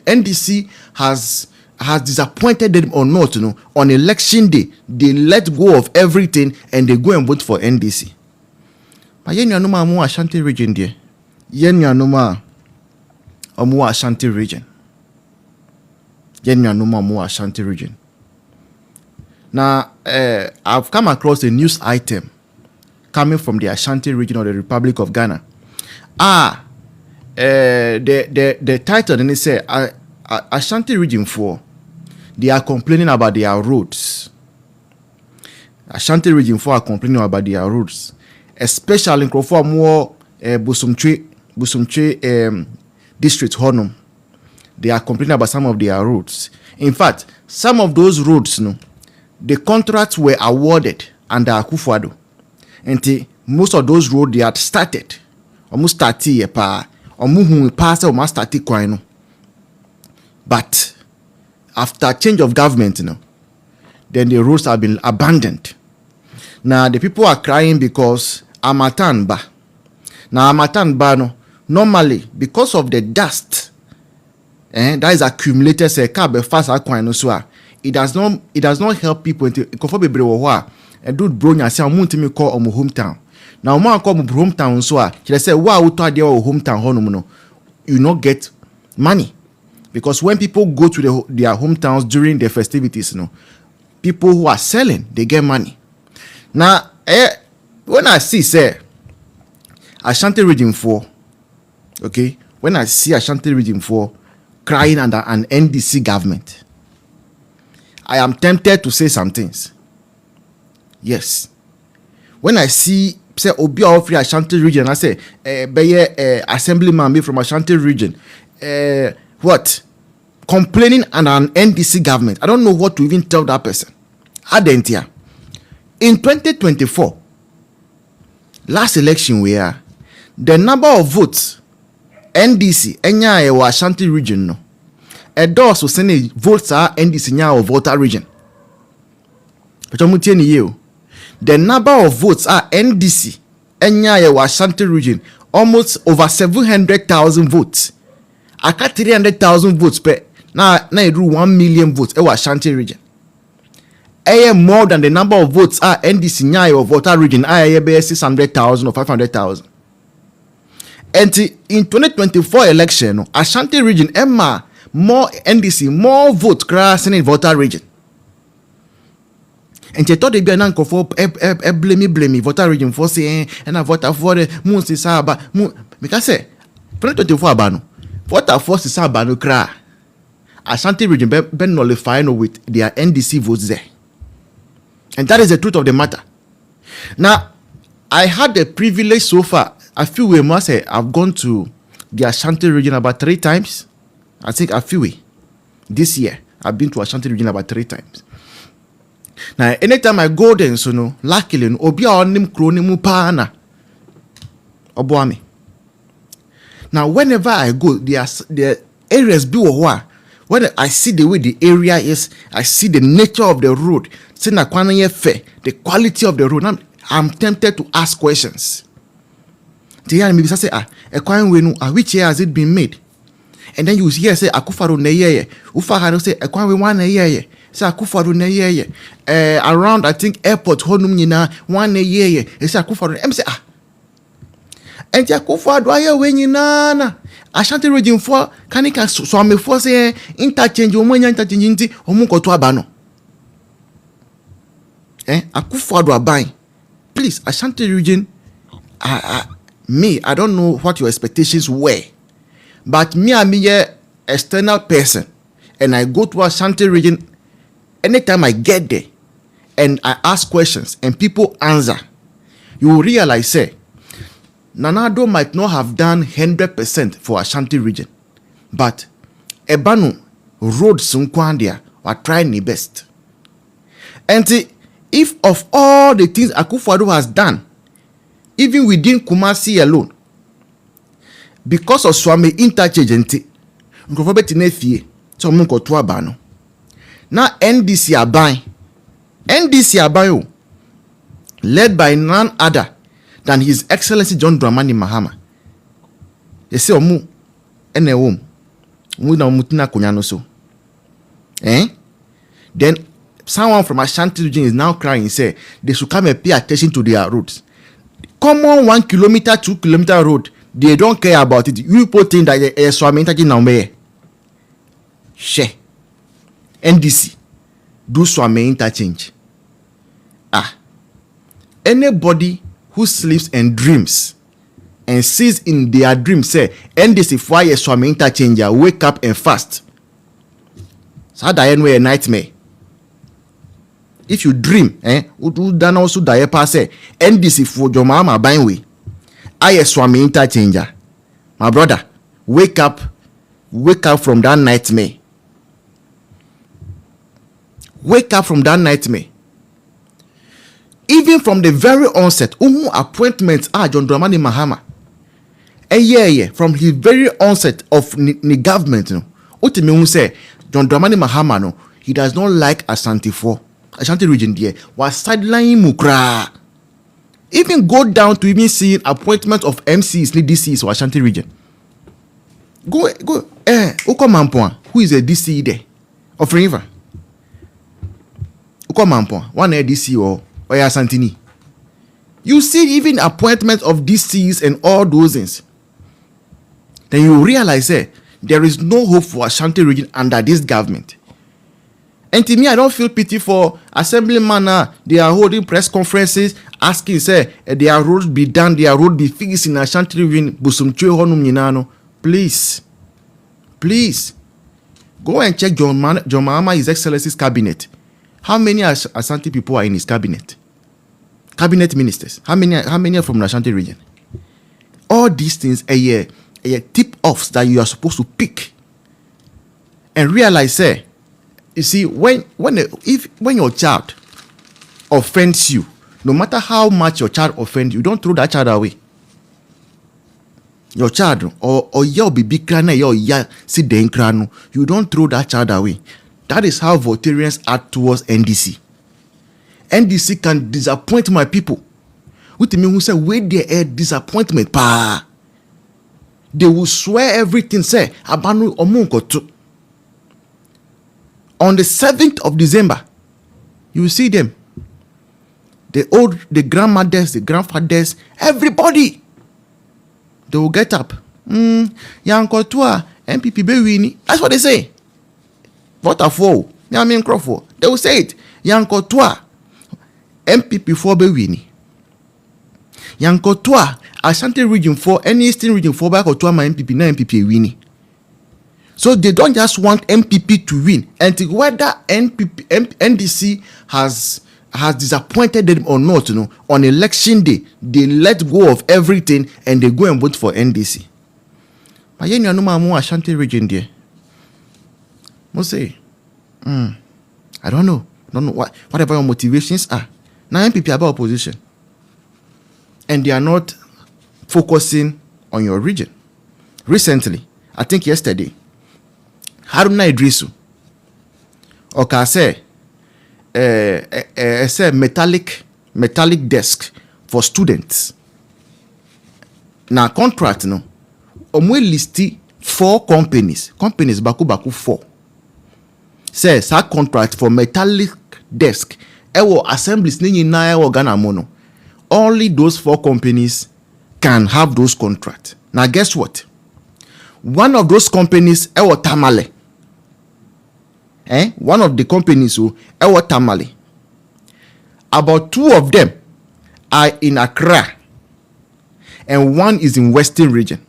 NDC has disappointed them or not, on election day, they let go of everything and they go and vote for NDC. But yenyanuma amu Ashanti region there. Yenyanuma amu Ashanti region. Yenyanuma amu Ashanti region. Now, I've come across a news item coming from the Ashanti region of the Republic of Ghana. The title, and it says, Ashanti region 4, they are complaining about their roads. Ashanti region 4 are complaining about their roads, especially in more Bosomtwe district Honum. They are complaining about some of their roads. In fact, some of those roads, the contracts were awarded under Akufo-Addo. And most of those roads they had started. Almost started almost started quite. But after change of government, then the roads have been abandoned. Now the people are crying because Amatan Ba. Now Amatan Ba, normally because of the dust that is accumulated, say fast it does not help people to and do bronya say me call on my hometown. Now man call my hometown so they say wow we to their hometown honum you not get money. Because when people go to their hometowns during the festivities, people who are selling, they get money. Now, when I see, say, Ashanti region 4, okay, when I see Ashanti region 4 crying under an NDC government, I am tempted to say some things. Yes. When I see, say, Obia of Ashanti region, I say, assemblyman from Ashanti region, what? Complaining under an NDC government. I don't know what to even tell that person. Adentia. In 2024, last election where the number of votes NDC enya wa Ashanti region no. Those who send votes are NDC nya of voter region. The number of votes are NDC enya wa Ashanti region almost over 700,000 votes. I got 300,000 votes per now I do 1 million votes in Ashanti region. More than the number of votes are NDC Nyai or voter region. I 600,000 or 500,000. And in 2024 election, Ashanti region Emma more NDC more votes crossing in voter region. And they thought they be an uncle for blame voter region for saying and I vote for the moon saba because say 2024 abano. What a force is Sabano cry. Ashanti region been nullified with their NDC votes there. And that is the truth of the matter. Now, I had the privilege so far. I feel we must say I've gone to the Ashanti region about 3 times. I think I feel this year I've been to Ashanti region about 3 times. Now, anytime I go there, so luckily, Obia onim kronimu pana Obuame. Now, whenever I go, the areas be what when I see the way the area is, I see the nature of the road, the quality of the road. I'm tempted to ask questions. Maybe say, which year has it been made? And then you hear say Akufo-Addo na ye. Ufa say Ekwanwe one ye. Say Akufo-Addo na ye. Around I think airport honum nyina one ye. Say Akufo-Addo. Em say and Akufo-Addo aye we nyina na. Ashanti region 4 kanika Suame 4 say interchange omonya interchange nti omunkoto abano. Akufo-Addo aban. Please, Ashanti region I don't know what your expectations were. But me, I'm a external person. And I go to Ashanti region. Anytime I get there and I ask questions and people answer, you will realize, say, Nana-Addo might not have done 100% for Ashanti region. But Ebanu road Sunkwandia are trying their best. And see, if of all the things Akufo-Addo has done, even within Kumasi alone, because of Suame interchange, so now NDC aban, led by none other than His Excellency John Dramani Mahama. They say omu ene wom We na mutina kunyano so. Then someone from Ashanti region is now crying, say they should come and pay attention to their roads. Common 1 kilometer, 2 kilometer road, they don't care about it. You people think that Suame interchange share. NDC do Suame interchange. Anybody who sleeps and dreams and sees in their dreams say NDC for a Suame interchange, wake up and fast. So that anyway a nightmare. If you dream, then also die pass NDC for your mama buying way. I Suame interchanger. My brother, wake up from that nightmare. Wake up from that nightmare. Even from the very onset, appointments are John Dramani Mahama. From his very onset of the government, Utimi say John Dramani Mahama no, he does not like Ashanti region there. Was sideline mukra. Even go down to even see appointment of MCs, DCs or Ashanti region. Go. Uko who is a DC there? Of River. Uko one a DC or Asantini. You see even appointment of DCs and all those things. Then you realize there is no hope for Ashanti region under this government. And to me, I don't feel pity for assemblyman. They are holding press conferences asking, their roads be done, their road be fixed in Ashanti region. Bosomtwe honum nyinano. Please, go and check John Mahama, His Excellency's cabinet. How many Ashanti people are in his cabinet? Cabinet ministers. How many are from the Ashanti region? All these things are tip-offs that you are supposed to pick and realize, you see, when your child offends you, no matter how much your child offends you, don't throw that child away. Your child or your baby crano, your sit there in crano, you don't throw that child away. That is how Voltarians act towards NDC. NDC can disappoint my people. With me who say wait there disappointment pa. They will swear everything say abanu omunkotu. On the 7th of December, you will see them. The grandmothers, the grandfathers, everybody. They will get up. Yankotua, MPP Bewini. That's what they say. What a fool. Yamin Crawford. They will say it. Yankotua, MPP for Bewini. Yankotua, Ashanti region 4, any Eastern region 4 back or 2 my MPP, na MPP Winnie. So they don't just want MPP to win. And whether NDC has disappointed them or not, on election day, they let go of everything and they go and vote for NDC. But you know, Ashanti region there. Must say, I don't know whatever your motivations are. Now MPP about opposition. And they are not focusing on your region. Recently, I think yesterday, Haruna Idrisu, say metallic desk for students. Now contract omwe listi 4 companies baku 4. Says that contract for metallic desk ewo assemblies ni nyina ewo Ghana mono. Only those 4 companies can have those contracts. Now guess what? One of those companies ewo Tamale. One of the companies ewo Tamale. About 2 of them are in Accra and 1 is in Western region.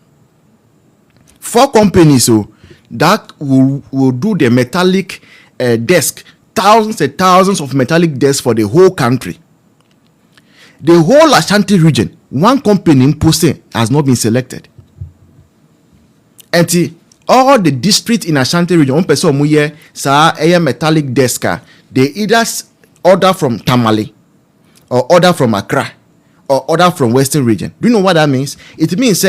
4 companies that will do the metallic desk, thousands and thousands of metallic desks for the whole country. The whole Ashanti region, 1 company in Pose has not been selected. And all the districts in Ashanti region, one person muye sa metallic desk, they either order from Tamale or order from Accra or order from Western region. Do you know what that means? It means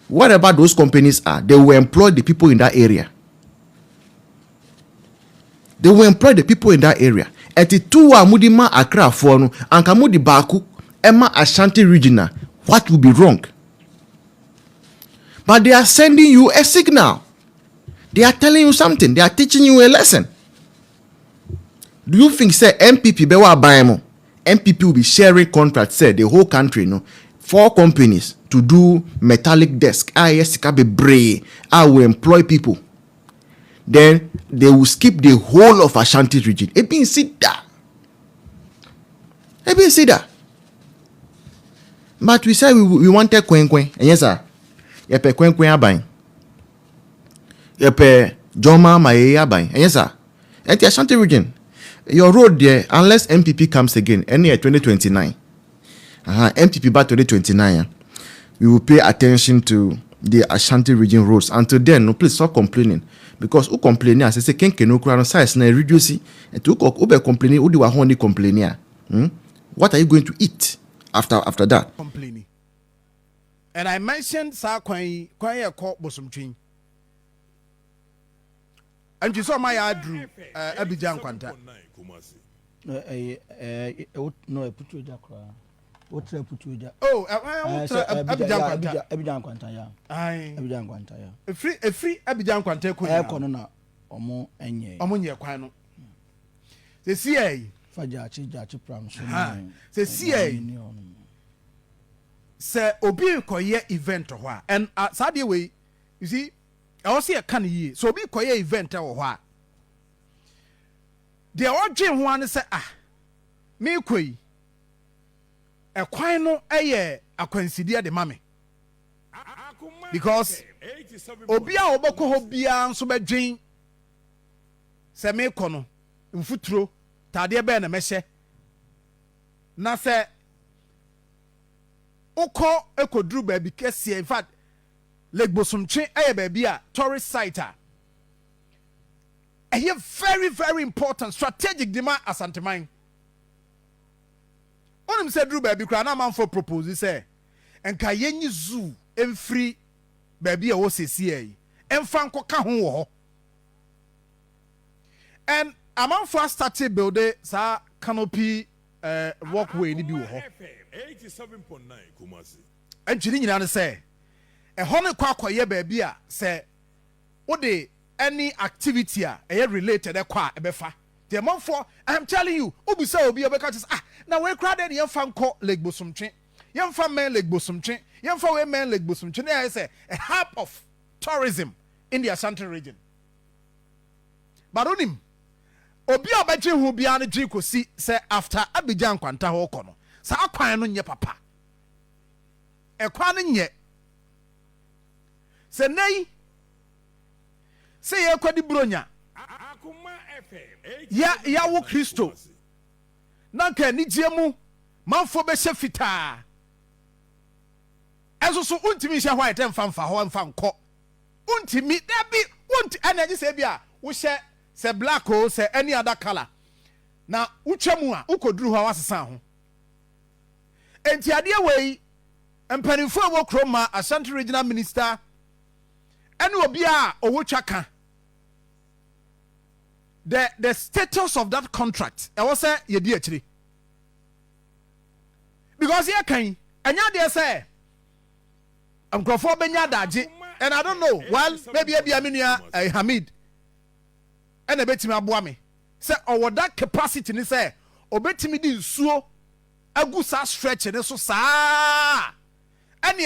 whatever those companies are, they will employ the people in that area. They will employ the people in that area. And the 2 mudima Accra for no and kamudi baku Emma Ashanti regional, what will be wrong? But they are sending you a signal. They are telling you something. They are teaching you a lesson. Do you think, say, MPP bewa bayemo? MPP will be sharing contracts, say, the whole country, 4 companies to do metallic desk. Yes, be bray. I will employ people. Then they will skip the whole of Ashanti region. It means sit that. But we said we wanted Kwen. And yes, sir. Yepe Kwen abain. Yepe Joma Maye abain. And yes, sir. At the Ashanti region. Your road there, unless MPP comes again, any 2029. MPP by 2029. We will pay attention to the Ashanti region roads. Until then, no, please stop complaining. Because who complaining, as I say, Ken Kenokra size na reduce and to ube complaining, who do a honey complaining? What are you going to eat after that? Complaining. And I mentioned Sa Kwai called Bosomtwe. And you saw my Andrew Abidjan Quanta. No, I put you there. What's I put you there? Oh, Abidjan Quanta, yeah. Aye, Abidjan Quanta, yeah. A free Abidjan Quanta, Corona, or more, and ye. Ammonia Quano. The CA. Fajachi Pram. The CA. Sir Obi Koye event or what? And Saturday way, you see, I also see a can ye. So Obi Koye event or what? The origin one say, me koi. A quino a consider the mammy. Because Obia Oboko Hobia so be dream. Se me kono, mfutro, tadia be na meshe. Na se Oko ekodru baby kese, in fact, Lake Bosomtwe baby a tourist site. A very, very important strategic demand Asante mine. On him said, Drew baby, cry man for propose, say, and Kayenyi zoo, and free baby a was CA, and Franco Kahun. And a man first started building, sa canopy walkway in the 87.9 Kumasi. And Chilin say, a honey quack ye baby, say, what they any activity related a qua a befa. The amount for I'm telling you, Ubisa will be a because now we're crowded young fan called Lake Bosomtwe, young fan man Lake Bosomtwe, young fan man Lake Bosomtwe. I say a hub of tourism in the Ashanti region. But on him, Obia Baji who be on the Jiko see say after Abidjan Quanta Hokono. Sa aquan on your papa. A quanin yet. Say nay. Say ya kwadi bronya. Ya wo Kristo. Nanka ni jemu manfo be hye fitaa. Enso so untimi hye white emfa ho emfa nko. Untimi da bi unti energy say bia wo hye se black o se any other color. Na utwam a ukoduru ho wasesa ho. Enti ade wei empanifo wo kroma Ashanti regional minister ene obi a owo twaka. The status of that contract, I was say ye di actually. Because here can anya dey say I'm crofo benya daji and I don't know well maybe aminia Hamid and betimi aboa me say or that capacity ni say obetimi di nsuo agu sa stretch ne so sa and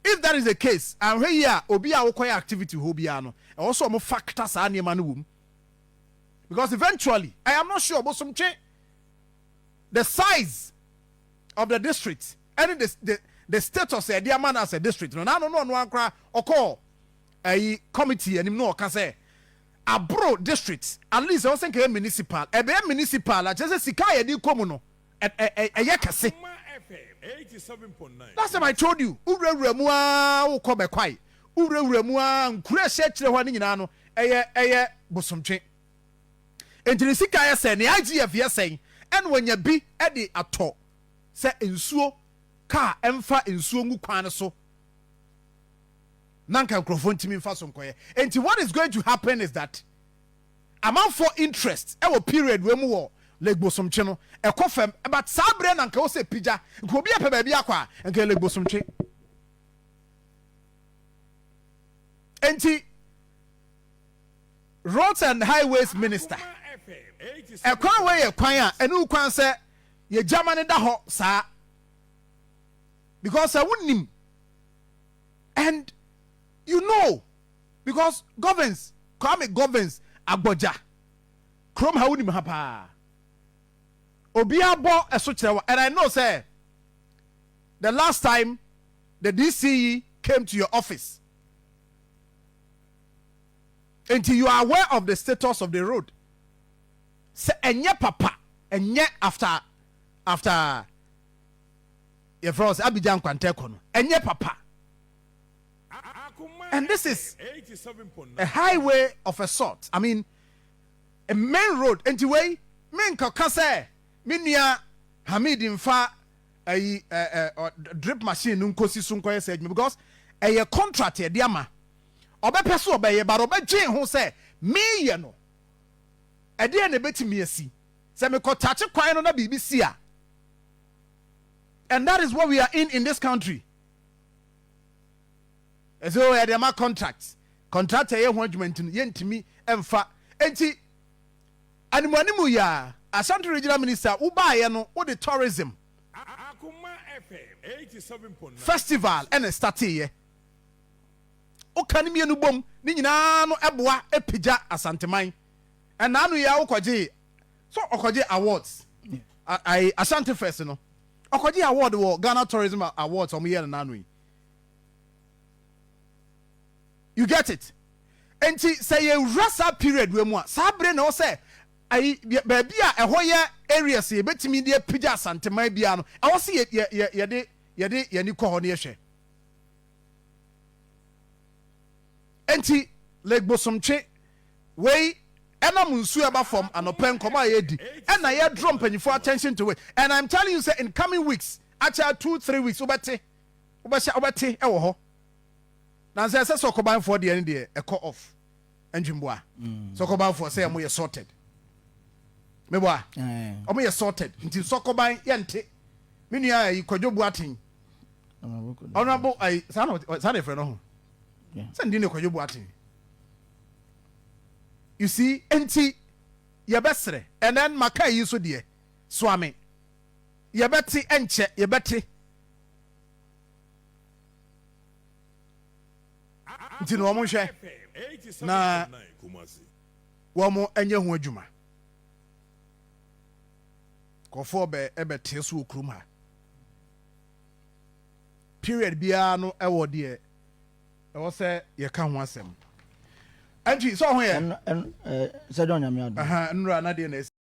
if that is the case and here obi a wokoy activity ho bia no also mo factor sa ne ma no wom. Because eventually, I am not sure Bosomtwe, the size of the district, and the status of the man as a district. No, or call a committee and no can say a bro district. At least I was thinking municipal. A municipal, I just say Sikaya di Komuno, a yakase. 87.9. Last time I told you, Ure Remua, Kobe Kwai, Ure Remua, Kreshet, the one in Ano, a Bosomtwe. Enti ne sika ya se ne IGF ya sen en wonya bi e de ato se ensuo ka emfa ensuo ngu kwan so nanka microphone timi mfa so nkoye. Enti what is going to happen is that amount for interest e wo period we mu wo Lake Bosomtwe no e kofam but sabre nanka wo se pija nko obi ape ba bi akwa nka Lake Bosomtwe. Enti roads and highways minister ekwan we ye kwan a enu kwan se ye Germany da ho saa because wouldn't and you know because governs agboja krom ha wouldn't ha pa obi abo eso kire and I know say the last time the DCE came to your office until you are aware of the status of the road say enye papa enye after your friends Abidjan Kwanteko no enye papa. And this is a highway of a sort. I mean, a main road. Anyway, men kase minia Hamid infa a drip machine nunkosi sunkoye say because a contract here diama. Obe peso obeye but obe jin ho say me ye no. E dey na betimi asi. Say me ko touch kwan no na BBC a. And that is what we are in this country. So there are contracts. Contractor ye ho adwuma ntinu ye ntimi emfa. Enti animanimu ya Ashanti regional minister uba ye no wo the tourism. Festival and start ye. O kanimi enu bom ni nyina no eboa epija Asanteman. And nanu ya ukoje so okoje awards. Ashanti first no. Okoje award wo Ghana Tourism Awards omo ye na nanu. You get it? And say a rasa period we mo sabre na o say ai baby a ehɔ ye areas ye betimi de pija Asanteman bia no e wo se ye ni kɔ hɔ ne ye hwɛ. Enti Lake Bosomtwe we ena munsu eba from anopen koma ye di ena ye draw mpanyifo attention to it and I'm telling you say in coming weeks actually 2-3 weeks obete e wo hɔ. Now say sokoban for the end there a cut off engine boa sokoban for say am we sorted me boa am we sorted until sokoban yente me nua yi kwadwo boatin honorable I san friend no send in kwadwo boatin you see enti ye besre and then maka yi so de Suame ye beti enche ye beti nti no mo hwɛ na wo mo enye ho adwuma kofo be te so okrum ha period bia no e wo de e wo sɛ ye ka ho asɛm anti so ho ye sɛ don nyame ado aha nura na de na